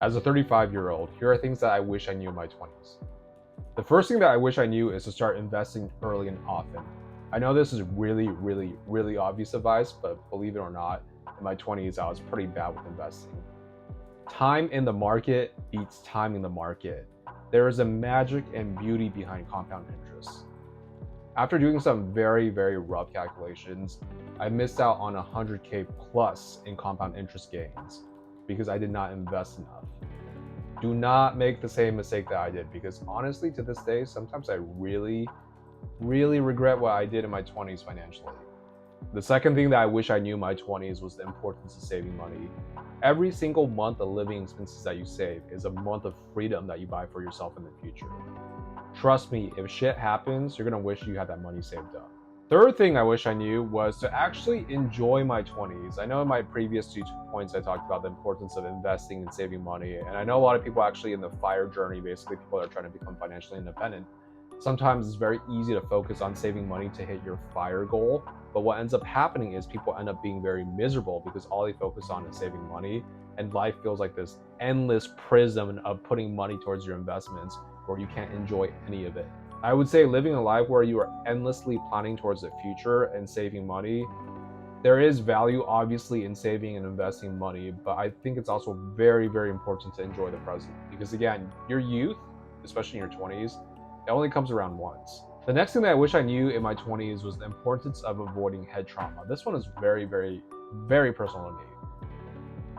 As a 35-year-old, here are things that I wish I knew in my 20s. The first thing that I wish I knew is to start investing early and often. I know this is really obvious advice, but believe it or not, in my 20s, I was pretty bad with investing. Time in the market beats time in the market. There is a magic and beauty behind compound interest. After doing some very rough calculations, I missed out on 100K plus in compound interest gains because I did not invest enough. Do not make the same mistake that I did, because honestly, to this day, sometimes I really regret what I did in my 20s financially. The second thing that I wish I knew in my 20s was the importance of saving money. Every single month of living expenses that you save is a month of freedom that you buy for yourself in the future. Trust me, if shit happens, you're gonna wish you had that money saved up. Third thing I wish I knew was to actually enjoy my 20s. I know in my previous 2 points I talked about the importance of investing and saving money, and I know a lot of people actually in the FIRE journey, basically people that are trying to become financially independent, sometimes it's very easy to focus on saving money to hit your FIRE goal, but what ends up happening is people end up being very miserable because all they focus on is saving money, and life feels like this endless prism of putting money towards your investments where you can't enjoy any of it. I would say living a life where you are endlessly planning towards the future and saving money, there is value obviously in saving and investing money, but I think it's also very important to enjoy the present, because again, your youth, especially in your 20s, it only comes around once. The next thing that I wish I knew in my 20s was the importance of avoiding head trauma. This one is very personal to me.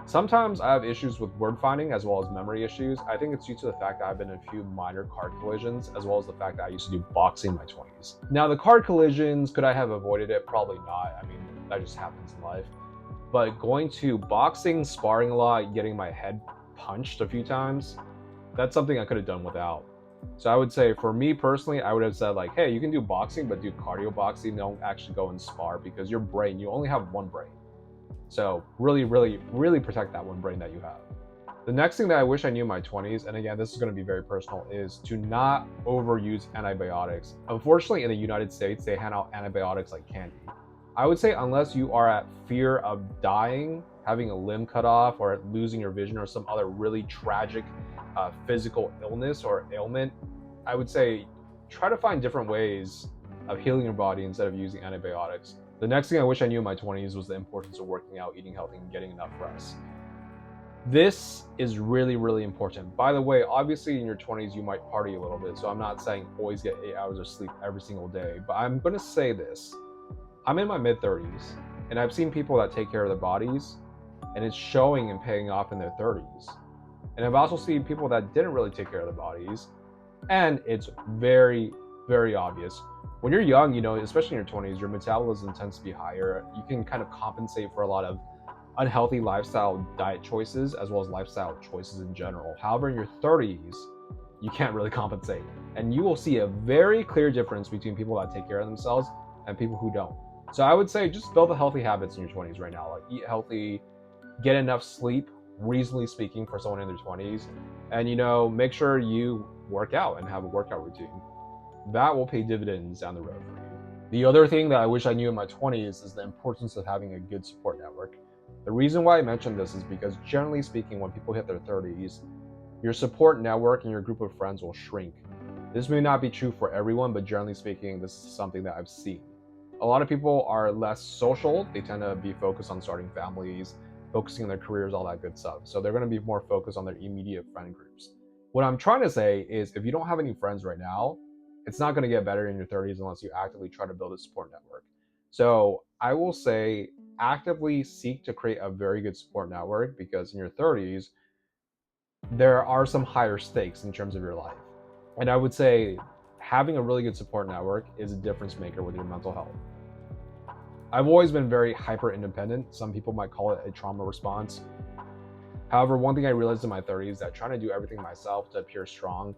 Sometimes I have issues with word finding as well as memory issues. I think it's due to the fact that I've been in a few minor car collisions, as well as the fact that I used to do boxing in my 20s. Now, the car collisions, could I have avoided it? Probably not. I mean, that just happens in life. But going to boxing, sparring a lot, getting my head punched a few times, that's something I could have done without. So I would say for me personally, I would have said like, hey, you can do boxing, but do cardio boxing. Don't actually go and spar, because your brain, you only have one brain. So really protect that one brain that you have. The next thing that I wish I knew in my 20s, and again, this is going to be very personal, is to not overuse antibiotics. Unfortunately, in the United States, they hand out antibiotics like candy. I would say unless you are at fear of dying, having a limb cut off, or losing your vision, or some other really tragic physical illness or ailment, I would say try to find different ways of healing your body instead of using antibiotics. The next thing I wish I knew in my 20s was the importance of working out, eating healthy, and getting enough rest. This is really important. By the way, obviously in your 20s you might party a little bit, so I'm not saying always get 8 hours of sleep every single day, but I'm going to say this. I'm in my mid-30s, and I've seen people that take care of their bodies, and it's showing and paying off in their 30s. And I've also seen people that didn't really take care of their bodies, and it's very obvious. When you're young, especially in your 20s, your metabolism tends to be higher. You can kind of compensate for a lot of unhealthy lifestyle diet choices, as well as lifestyle choices in general. However, in your 30s, you can't really compensate. And you will see a very clear difference between people that take care of themselves and people who don't. So I would say just build the healthy habits in your 20s right now. Like eat healthy, get enough sleep, reasonably speaking, for someone in their 20s. And make sure you work out and have a workout routine. That will pay dividends down the road for you. The other thing that I wish I knew in my 20s is the importance of having a good support network. The reason why I mentioned this is because generally speaking, when people hit their 30s, your support network and your group of friends will shrink. This may not be true for everyone, but generally speaking, this is something that I've seen. A lot of people are less social. They tend to be focused on starting families, focusing on their careers, all that good stuff. So they're going to be more focused on their immediate friend groups. What I'm trying to say is if you don't have any friends right now, it's not going to get better in your 30s unless you actively try to build a support network. So I will say actively seek to create a very good support network, because in your 30s, there are some higher stakes in terms of your life. And I would say having a really good support network is a difference maker with your mental health. I've always been very hyper independent. Some people might call it a trauma response. However, one thing I realized in my 30s is that trying to do everything myself to appear strong,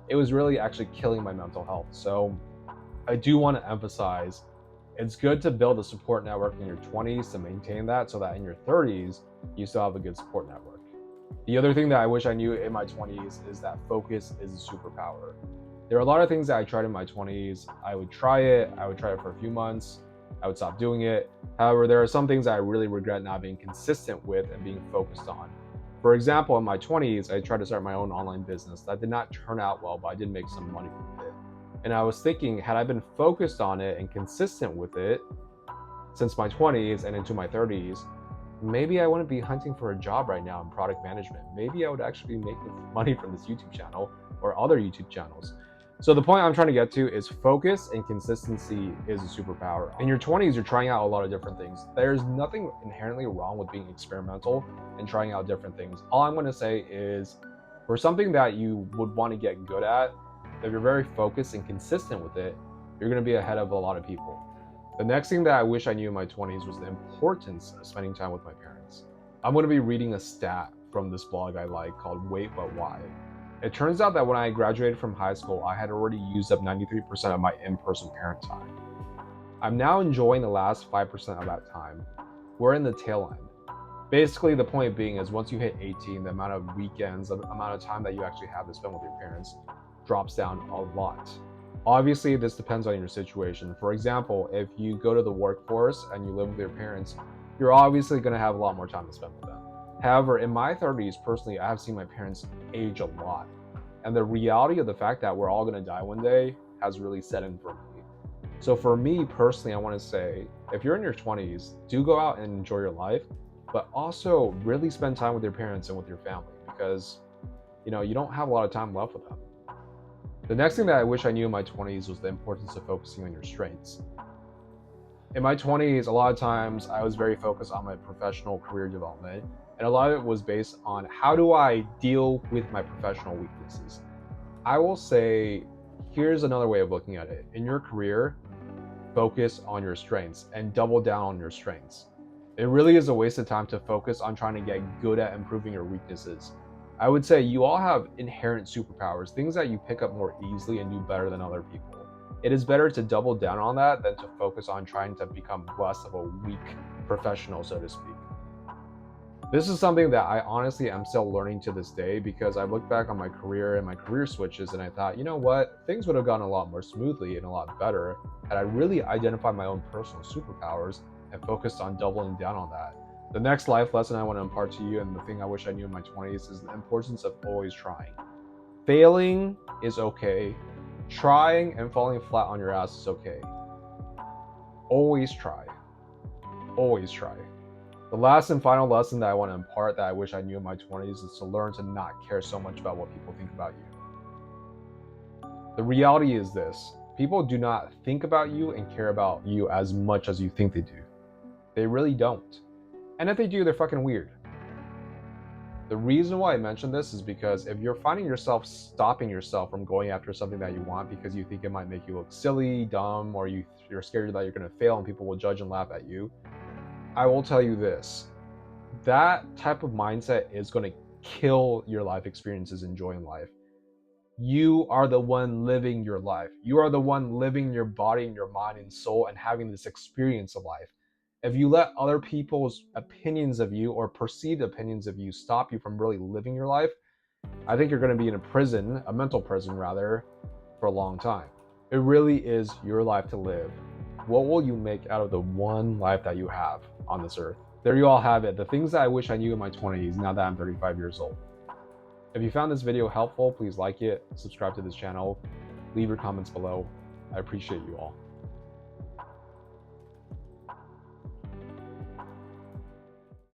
it was really actually killing my mental health. So I do want to emphasize, it's good to build a support network in your 20s to maintain that, so that in your 30s, you still have a good support network. The other thing that I wish I knew in my 20s is that focus is a superpower. There are a lot of things that I tried in my 20s. I would try it for a few months, I would stop doing it. However, there are some things that I really regret not being consistent with and being focused on. For example, in my 20s, I tried to start my own online business that did not turn out well, but I did make some money from it. And I was thinking, had I been focused on it and consistent with it since my 20s and into my 30s, maybe I wouldn't be hunting for a job right now in product management. Maybe I would actually be making money from this YouTube channel or other YouTube channels. So the point I'm trying to get to is focus and consistency is a superpower. In your 20s, you're trying out a lot of different things. There's nothing inherently wrong with being experimental and trying out different things. All I'm going to say is for something that you would want to get good at, if you're very focused and consistent with it, you're going to be ahead of a lot of people. The next thing that I wish I knew in my 20s was the importance of spending time with my parents. I'm going to be reading a stat from this blog I like called Wait But Why. It turns out that when I graduated from high school, I had already used up 93% of my in-person parent time. I'm now enjoying the last 5% of that time. We're in the tail end. Basically, the point being is once you hit 18, the amount of weekends, the amount of time that you actually have to spend with your parents drops down a lot. Obviously, this depends on your situation. For example, if you go to the workforce and you live with your parents, you're obviously going to have a lot more time to spend with them. However, in my 30s, personally, I have seen my parents age a lot. And the reality of the fact that we're all going to die one day has really set in for me. So for me personally, I want to say, if you're in your 20s, do go out and enjoy your life, but also really spend time with your parents and with your family because, you don't have a lot of time left with them. The next thing that I wish I knew in my 20s was the importance of focusing on your strengths. In my 20s, a lot of times I was very focused on my professional career development, and a lot of it was based on how do I deal with my professional weaknesses. I will say, here's another way of looking at it. In your career, focus on your strengths and double down on your strengths. It really is a waste of time to focus on trying to get good at improving your weaknesses. I would say you all have inherent superpowers, things that you pick up more easily and do better than other people. It is better to double down on that than to focus on trying to become less of a weak professional, so to speak. This is something that I honestly am still learning to this day because I look back on my career and my career switches and I thought, you know what, things would have gone a lot more smoothly and a lot better had I really identified my own personal superpowers and focused on doubling down on that. The next life lesson I want to impart to you, and the thing I wish I knew in my 20s, is the importance of always trying. Failing is okay. Trying and falling flat on your ass is okay. Always try. Always try. The last and final lesson that I want to impart that I wish I knew in my 20s is to learn to not care so much about what people think about you. The reality is this: people do not think about you and care about you as much as you think they do. They really don't. And if they do, they're fucking weird. The reason why I mention this is because if you're finding yourself stopping yourself from going after something that you want because you think it might make you look silly, dumb, or you're scared that you're going to fail and people will judge and laugh at you, I will tell you this. That type of mindset is going to kill your life experiences enjoying life. You are the one living your life. You are the one living your body and your mind and soul and having this experience of life. If you let other people's opinions of you or perceived opinions of you stop you from really living your life, I think you're going to be in a prison, a mental prison rather, for a long time. It really is your life to live. What will you make out of the one life that you have on this earth? There you all have it. The things that I wish I knew in my 20s now that I'm 35 years old. If you found this video helpful, please like it, subscribe to this channel, leave your comments below. I appreciate you all.